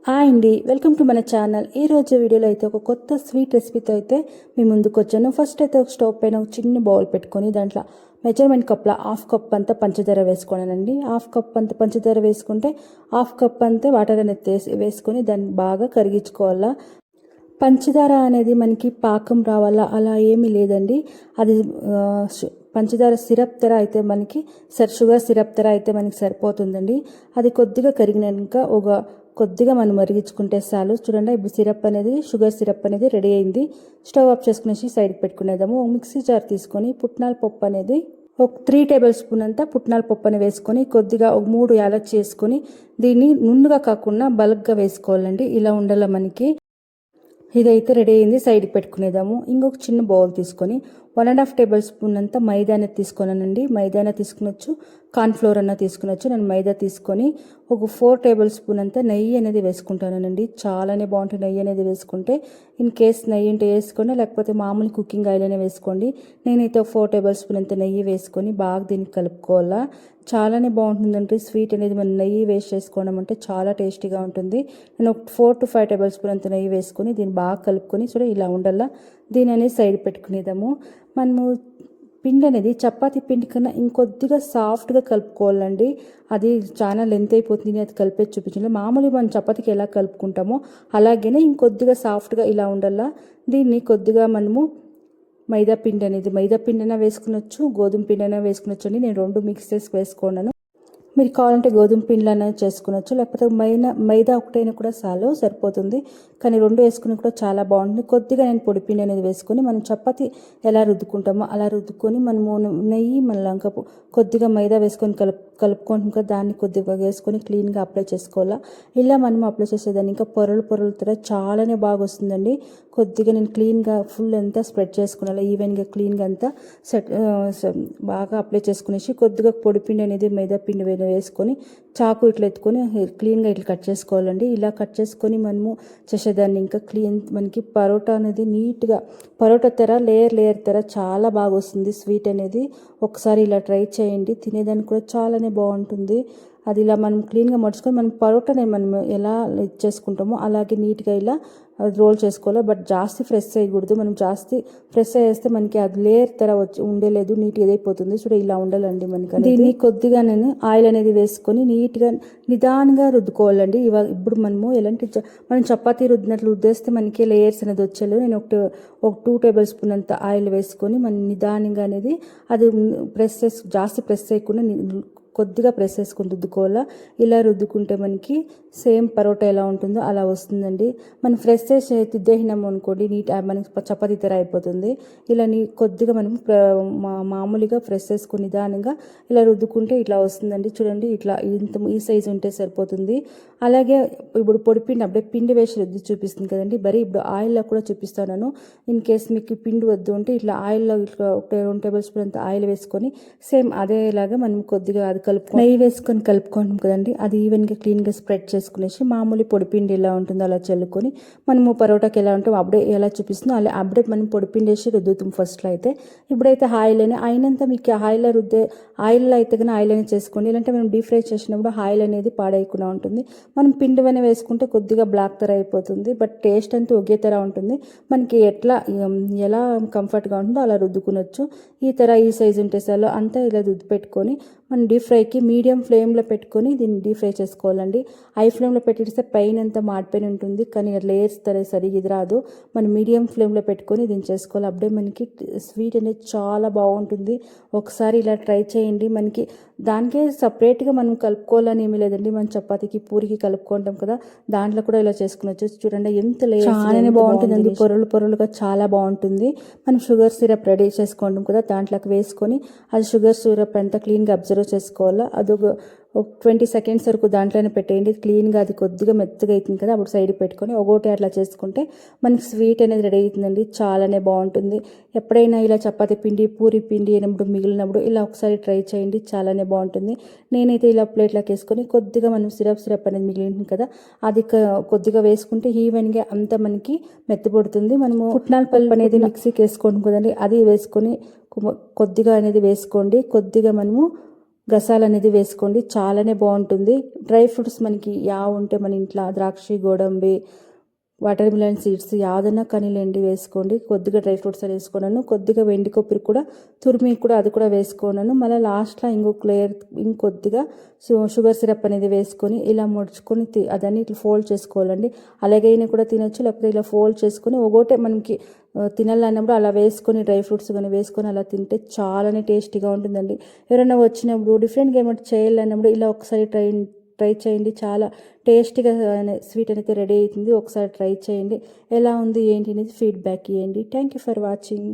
Hi అండి, welcome to మన channel. ఈ రోజు వీడియోలో అయితే ఒక కొత్త స్వీట్ రెసిపీతో అయితే మీ ముందుకు వచ్చాను. ఫస్ట్ అయితే ఒక స్టవ్ పైన ఒక చిన్న బౌల్ పెట్టుకొని దాంట్లో మెజర్మెంట్ కప్లో హాఫ్ కప్ అంతా పంచదార వేసుకోనండి. హాఫ్ కప్ అంత పంచదార వేసుకుంటే హాఫ్ కప్ అంతా వాటర్ అనేది వేసుకొని దాన్ని బాగా కరిగించుకోవాలా. పంచదార అనేది మనకి పాకం రావాలా అలా ఏమీ లేదండి. అది పంచదార సిరప్ తెర అయితే మనకి షుగర్ సిరప్ తెర అయితే మనకి సరిపోతుందండి. అది కొద్దిగా కరిగినాక కొద్దిగా మనం మరిగించుకుంటే చాలు. చూడండి, ఇప్పుడు సిరప్ అనేది షుగర్ సిరప్ అనేది రెడీ అయింది. స్టవ్ ఆఫ్ చేసుకునేసి సైడ్కి పెట్టుకునేదాము. మిక్సీ జార్ తీసుకొని పుట్నాల పప్పు అనేది ఒక 3 టేబుల్ స్పూన్ అంతా పుట్నాల పప్పు అని వేసుకొని కొద్దిగా ఒక 3 యాలక్కి చేసుకొని దీన్ని నుండుగా కాకుండా బల్క్గా వేసుకోవాలండి. ఇలా ఉండాల మనకి. ఇదైతే రెడీ అయింది, సైడ్కి పెట్టుకునేదాము. ఇంకొక చిన్న బౌల్ తీసుకొని 1.5 టేబుల్ స్పూన్ అంతా మైదా అనేది తీసుకున్నానండి. మైదా తీసుకునొచ్చు, కార్న్ఫ్లోర్ అన్న తీసుకునొచ్చు. నేను మైదా తీసుకొని ఒక 4 టేబుల్ స్పూన్ అంతా నెయ్యి అనేది వేసుకుంటానండి. చాలానే బాగుంటుంది నెయ్యి అనేది వేసుకుంటే. ఇన్ కేస్ నెయ్యి ఉంటే వేసుకోండి, లేకపోతే మామూలు కుకింగ్ ఆయిల్ అనే వేసుకోండి. నేనైతే 4 టేబుల్ స్పూన్ అంత నెయ్యి వేసుకొని బాగా దీనికి కలుపుకోవాలా. చాలానే బాగుంటుందండి స్వీట్ అనేది. మనం నెయ్యి వేస్ట్ చేసుకోవడం అంటే చాలా టేస్టీగా ఉంటుంది. నేను ఒక 4 to 5 టేబుల్ స్పూన్ అంత నెయ్యి వేసుకొని దీన్ని బాగా కలుపుకొని ఇలా ఉండాలా. దీని అనేది సైడ్ పెట్టుకునేదాము. మనము పిండి అనేది చపాతీ పిండి కన్నా ఇంకొద్దిగా సాఫ్ట్గా కలుపుకోవాలండి. అది చాలా లెంత్ అయిపోతుంది, అది కలిపేసి చూపించండి. మామూలుగా మనం చపాతీకి ఎలా కలుపుకుంటామో అలాగే ఇంకొద్దిగా సాఫ్ట్గా ఇలా ఉండాలా. దీన్ని కొద్దిగా మనము మైదా పిండి అయినా వేసుకునొచ్చు, గోధుమ పిండి అయినా వేసుకునొచ్చు అండి. నేను 2 మిక్స్ చేసి వేసుకున్నాను. మీరు కావాలంటే గోధుమ పిండిలైనా చేసుకునొచ్చు, లేకపోతే మైదా ఒకటైనా కూడా సరిపోతుంది. కానీ 2 వేసుకుని కూడా చాలా బాగుంటుంది. కొద్దిగా నేను పొడి పిండి అనేది వేసుకొని మనం చపాతీ ఎలా రుద్దుకుంటామో అలా రుద్దుకొని మనము నెయ్యి మళ్ళీ కొద్దిగా మైదా వేసుకొని కలుపుకుంటాం కదా, దాన్ని కొద్దిగా వేసుకొని క్లీన్గా అప్లై చేసుకోవాలా. ఇలా మనం అప్లై చేసేదాన్ని ఇంకా పొరలు చాలానే బాగా వస్తుందండి. కొద్దిగా నేను క్లీన్గా ఫుల్ అంతా స్ప్రెడ్ చేసుకున్నాను, ఈవెన్గా క్లీన్గా అంతా బాగా అప్లై చేసుకునేసి కొద్దిగా పొడి పిండి అనేది మైదా పిండి వేసుకొని చాకు ఇట్లా ఎత్తుకొని క్లీన్గా ఇట్లా కట్ చేసుకోవాలండి. ఇలా కట్ చేసుకొని మనము చేసేదాన్ని ఇంకా మనకి పరోటా అనేది నీట్గా పరోటా తెర లేయర్ తెర చాలా బాగా వస్తుంది స్వీట్ అనేది. ఒకసారి ఇలా ట్రై చేయండి, తినేదానికి కూడా చాలానే బాగుంటుంది. అది ఇలా మనం క్లీన్గా మడుచుకొని మనం పరోటాని మనం ఎలా చేసుకుంటామో అలాగే నీట్గా ఇలా రోల్ చేసుకోవాలి. బట్ జాస్తి ఫ్రెష్ చేయకూడదు. మనం జాస్తి ఫ్రెష్ చేస్తే మనకి అది లేయర్ తెర ఉండలేదు, నీట్గా ఏదైపోతుంది. చూడ ఇలా ఉండాలండి మనకి. దీన్ని కొద్దిగా నేను ఆయిల్ అనేది వేసుకొని నీట్గా నిదానంగా రుద్దుకోవాలండి. ఇప్పుడు మనము ఎలాంటి మనం చపాతీ రుద్దినట్లు రుద్దేస్తే మనకి లేయర్స్ అనేది వచ్చేది. నేను ఒక 2 టేబుల్ స్పూన్ అంత ఆయిల్ వేసుకొని మనం నిదానంగా అనేది అది జాస్తి ప్రెస్ చేయకుండా కొద్దిగా ప్రెస్ చేసుకుని రుద్దుకోవాలా. ఇలా రుద్దుకుంటే మనకి సేమ్ పరోటా ఎలా ఉంటుందో అలా వస్తుందండి. మనం ఫ్రెష్ చేసి రుద్దేసినాము అనుకోండి, మనకి చపాతీ తెర అయిపోతుంది. ఇలా కొద్దిగా మనం మామూలుగా ఫ్రెష్ చేసుకుని నిదానంగా ఇలా రుద్దుకుంటే ఇట్లా వస్తుందండి. చూడండి, ఇట్లా ఈ సైజు ఉంటే సరిపోతుంది. అలాగే ఇప్పుడు పొడిపిండి అప్పుడే పిండి వేసి రుద్ది చూపిస్తుంది కదండి. ఇప్పుడు ఆయిల్లో కూడా చూపిస్తాను. ఇన్ కేస్ మీకు పిండి వద్దు అంటే ఇట్లా ఆయిల్లో ఇట్లా 2 టేబుల్ స్పూన్ అంత ఆయిల్ వేసుకొని సేమ్ అదేలాగా మనం కొద్దిగా అది నెయ్యి వేసుకొని కలుపుకుంటాం కదండి. అది ఈవెన్గా క్లీన్గా స్ప్రెడ్ చేసుకునేసి మామూలు పొడిపిండి ఎలా ఉంటుందో అలా చల్లుకొని మనము పరోటాకి ఎలా ఉంటాం అప్పుడే ఎలా చూపిస్తుందో అలా అప్పుడే మనం పొడిపిండి వేసి రుద్దుతాం ఫస్ట్లో అయితే. ఇప్పుడైతే ఆయిల్ అయినంత మీకు ఆయిల్లో అయితే కానీ ఆయిల్ అనేది చేసుకోండి. ఇలాంటి మనం డీప్ ఫ్రై చేసినప్పుడు ఆయిల్ అనేది పాడైకుండా ఉంటుంది. మనం పిండి అనేది వేసుకుంటే కొద్దిగా బ్లాక్ తెర అయిపోతుంది, బట్ టేస్ట్ అంతా ఒకే తెర ఉంటుంది. మనకి ఎలా కంఫర్ట్గా ఉంటుందో అలా రుద్దుకునొచ్చు. ఈ సైజు ఉంటే చాలు అంతా ఇలా రుద్దు పెట్టుకొని మనం డీప్ ఫ్రైకి మీడియం ఫ్లేమ్లో పెట్టుకొని దీన్ని డీప్ ఫ్రై చేసుకోవాలండి. హై ఫ్లేమ్లో పెట్టిస్తే పైన అంతా మాడిపోయి ఉంటుంది, కానీ లేయర్స్ సరిగ్గా ఇది రాదు. మనం మీడియం ఫ్లేమ్లో పెట్టుకొని దీన్ని చేసుకోవాలి. అప్పుడే మనకి స్వీట్ అనేది చాలా బాగుంటుంది. ఒకసారి ఇలా ట్రై చేయండి. మనకి దానికే సపరేట్గా మనం కలుపుకోవాలని ఏమీ లేదండి. మనం చపాతీకి పూరికి కలుపుకుంటాం కదా, దాంట్లో కూడా ఇలా చేసుకునొచ్చు. చూడండి ఎంత చాలా బాగుంటుందండి, పొరలుగా చాలా బాగుంటుంది. మనం షుగర్ సిరప్ రెడీ చేసుకుంటాం కదా, దాంట్లోకి వేసుకొని అది షుగర్ సిరప్ అంతా క్లీన్గా అబ్జర్వ్ చేసుకోవాలా. అదొక 20 సెకండ్స్ వరకు దాంట్లోనే పెట్టేయండి. క్లీన్గా అది కొద్దిగా మెత్తగా అవుతుంది కదా, అప్పుడు సైడ్కి పెట్టుకొని ఒకటి అట్లా చేసుకుంటే మనకి స్వీట్ అనేది రెడీ అవుతుందండి. చాలానే బాగుంటుంది. ఎప్పుడైనా ఇలా చపాతీ పిండి పూరి పిండి మిగిలినప్పుడు ఇలా ఒకసారి ట్రై చేయండి, చాలానే బాగుంటుంది. నేనైతే ఇలా ప్లేట్లోకి వేసుకొని కొద్దిగా మనం సిరప్ అనేది మిగిలింది కదా, అది కొద్దిగా వేసుకుంటే ఈవెన్గా అంతా మనకి మెత్తపడుతుంది. మనము పుట్నాల పప్పు అనేది మిక్సీకి వేసుకుంటాం కదండి, అది వేసుకొని కొద్దిగా అనేది వేసుకోండి. కొద్దిగా మనము గసాలు అనేది వేసుకోండి, చాలానే బాగుంటుంది. డ్రై ఫ్రూట్స్ మనకి ఉంటే మన ఇంట్లో ద్రాక్షి, గోడంబి, వాటర్ మిలన్ సీడ్స్ యాదన్నా కనీలేండి వేసుకోండి. కొద్దిగా డ్రై ఫ్రూట్స్ అని వేసుకున్నాను, కొద్దిగా వెండి కొబ్బరి కూడా తురిమి కూడా అది కూడా వేసుకున్నాను. మళ్ళీ లాస్ట్లో ఇంకొద్దిగా షుగర్ సిరప్ అనేది వేసుకొని ఇలా ముడుచుకొని అదన్నీ ఇట్లా ఫోల్డ్ చేసుకోవాలండి. అలాగైనా కూడా తినొచ్చు, లేకపోతే ఇలా ఫోల్డ్ చేసుకొని ఒకటే మనకి తినాలన్నప్పుడు అలా వేసుకొని డ్రై ఫ్రూట్స్ కానీ వేసుకొని అలా తింటే చాలానే టేస్టీగా ఉంటుందండి. ఎవరైనా వచ్చినప్పుడు డిఫరెంట్గా ఏమంటే చేయాలన్నప్పుడు ఇలా ఒకసారి ట్రై చేయండి. చాలా టేస్టీగా స్వీట్ అనేది రెడీ అవుతుంది. ఒకసారి ట్రై చేయండి. ఎలా ఉంది ఏంటి అనేది ఫీడ్బ్యాక్ ఇవ్వండి. Thank you for watching.